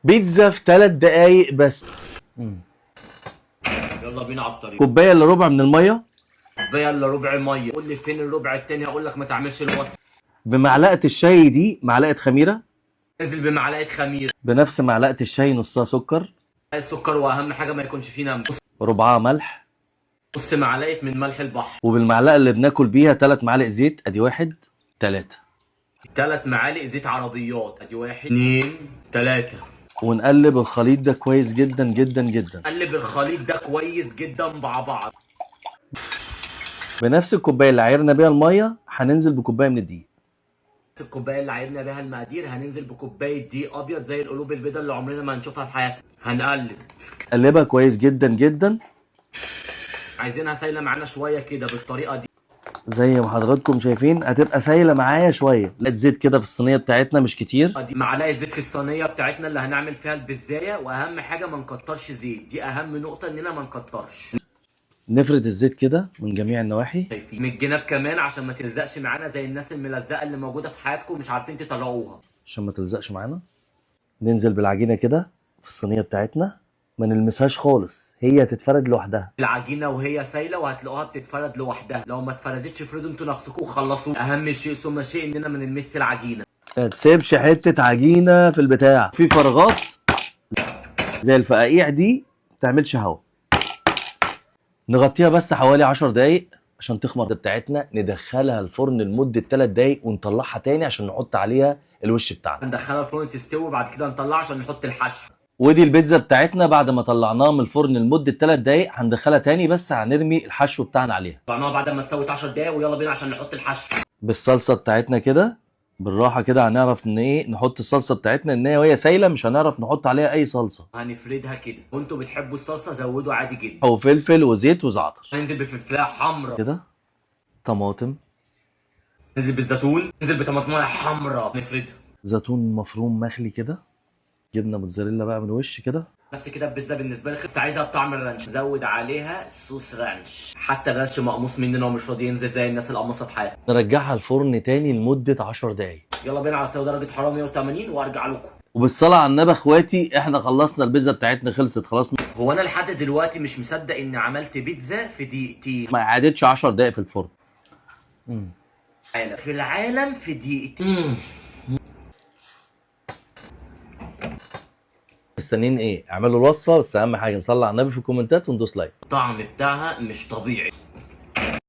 بيتزا في 3 دقايق بس. يلا بينا على الطريق. كوبايه الا ربع من الميه كوبايه الا ربع ميه. قول لي فين الربع التاني هقول لك ما تعملش الوصف. بمعلقه الشاي دي معلقه خميره. انزل بمعلقه خميره. بنفس معلقه الشاي نصها سكر. السكر واهم حاجه ما يكونش فيه نمل. ربعها ملح. نص معلقه من ملح البحر. وبالمعلقه اللي بناكل بيها 3 معالق زيت. ادي 1 3. 3 معالق زيت عربيات. ادي 1 2 3. ونقلب الخليط ده كويس جدا جدا جدا. قلب الخليط ده كويس جدا مع بعض. بنفس الكوبايه اللي عايرنا بيها الميه هننزل بكوبايه من الدقيق. الكوبايه اللي عايرنا بيها المقادير هننزل بكوبايه دقيق ابيض زي القلوب البيضاء اللي عمرنا ما هنشوفها في حياتنا. هنقلب. قلبها كويس جدا جدا. عايزينها سايله معانا شويه كده بالطريقه دي. زي ما حضراتكم شايفين هتبقى سايله معايا شويه. لقيت زيت كده في الصينيه بتاعتنا مش كتير. دي معلقه زيت في الصينيه بتاعتنا اللي هنعمل فيها البزايه، واهم حاجه ما نكترش زيت. دي اهم نقطه اننا ما نكترش. نفرد الزيت كده من جميع النواحي. شايفين من الجناب كمان عشان ما تلزقش معانا زي الناس الملزقه اللي موجوده في حياتكم مش عارفين تطلعوها. عشان ما تلزقش معانا. ننزل بالعجينه كده في الصينيه بتاعتنا. ما نلمسهاش خالص، هي هتتفرد لوحدها. العجينه وهي سايله وهتلاقوها بتتفرد لوحدها. لو ما اتفردتش افردوا انتوا نفسكم وخلصوا. اهم شيء ثم شيء اننا ما نلمسش العجينه. ما تسيبش حته عجينه في البتاع. في فراغات زي الفقاقيع دي ما تعملش هوا. نغطيها بس حوالي 10 دقايق عشان تخمر بتاعتنا. ندخلها الفرن لمده 3 دقايق ونطلعها تاني عشان نحط عليها الوش بتاعنا. ندخلها الفرن تستوي وبعد كده نطلعها عشان نحط الحشو. ودي البيتزا بتاعتنا بعد ما طلعناها من الفرن لمده 3 دقايق. هندخلها تاني بس هنرمي الحشو بتاعنا عليها. طلعناها بعد ما استوت 10 دقايق ويلا بينا عشان نحط الحشو. بالصلصه بتاعتنا كده بالراحه كده هنعرف ان ايه نحط الصلصه بتاعتنا. ان هي وهي سايله مش هنعرف نحط عليها اي صلصه. هنفردها كده وانتوا بتحبوا الصلصه زودوا عادي جدا. او فلفل وزيت وزعتر. هننزل بفلفلايه حمراء كده. طماطم. ننزل بالزيتون. ننزل بطماطمايه حمراء نفردها. زيتون مفروم مخلي كده. جبنه موتزاريلا بقى من وش كده. نفس كده البيتزا بالنسبه لي بس عايزها بطعم الرانش. زود عليها صوص رانش. حتى الرانش مقموص مننا ومش راضي ينزل زي الناس القماصه في حياتها. نرجعها الفرن تاني لمده 10 دقايق. يلا بينا على سوا درجه حراره 180 وارجع لكم. وبالصلاه على النبي اخواتي احنا خلصنا البيتزا بتاعتنا خلصت خلاص. هو انا لحد دلوقتي مش مصدق اني عملت بيتزا في دقيقتين. ما قعدتش 10 دقايق في الفرن. في العالم في دقيقتين. مستنيين ايه؟ اعملوا الوصفه بس اهم حاجه نصلي على النبي في الكومنتات وندوس لايك. الطعم بتاعها مش طبيعي.